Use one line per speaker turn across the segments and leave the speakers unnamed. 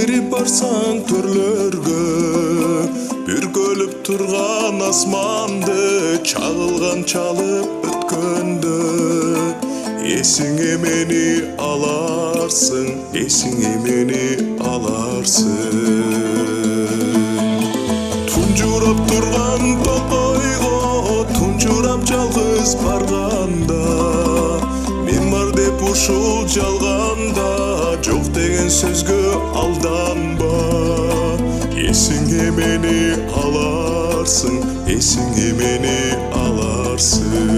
кирип барсаң төрлөргө, бүркөлүп турган асманды чагылган чалып өткөндө, эсиңе мени аларсың, эсиңе мени аларсың. Тунжурап турган токойго, тунжурап жалгыз барганда, мен бар деп ушул жалганда, жок деген сөзгө алданба. Эсиңе мени аларсың, эсиңе мени аларсың.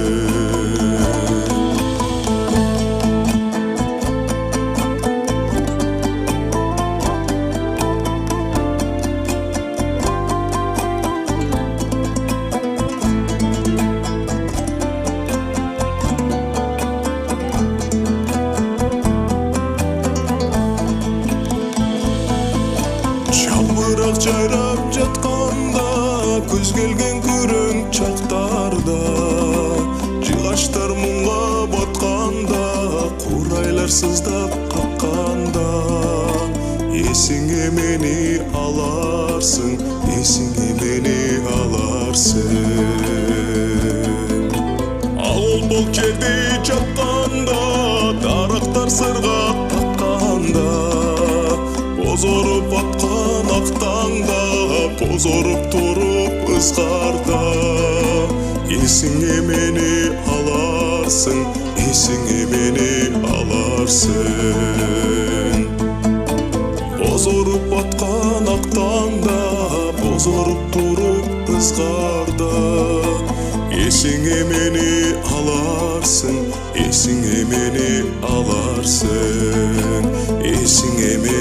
Жалбырак жайрап жатканда, күз келген күрөң чактарда, жыгачтар муңга батканда, курайлар сыздап какканда, эсиңе мени аларсың, эсиңе мени аларсың. Ал бол жерде жатканда, дарактар сырга какканда, бозоруп аткан ак таңда, бозоруп туруп ызгарда, эсиңе мени аларсың, эсиңе мени аларсың. Бозоруп аткан ак таңда, бозоруп туруп ызгарда, эсиңе мени аларсың, эсиңе мени аларсың, эсиңе мени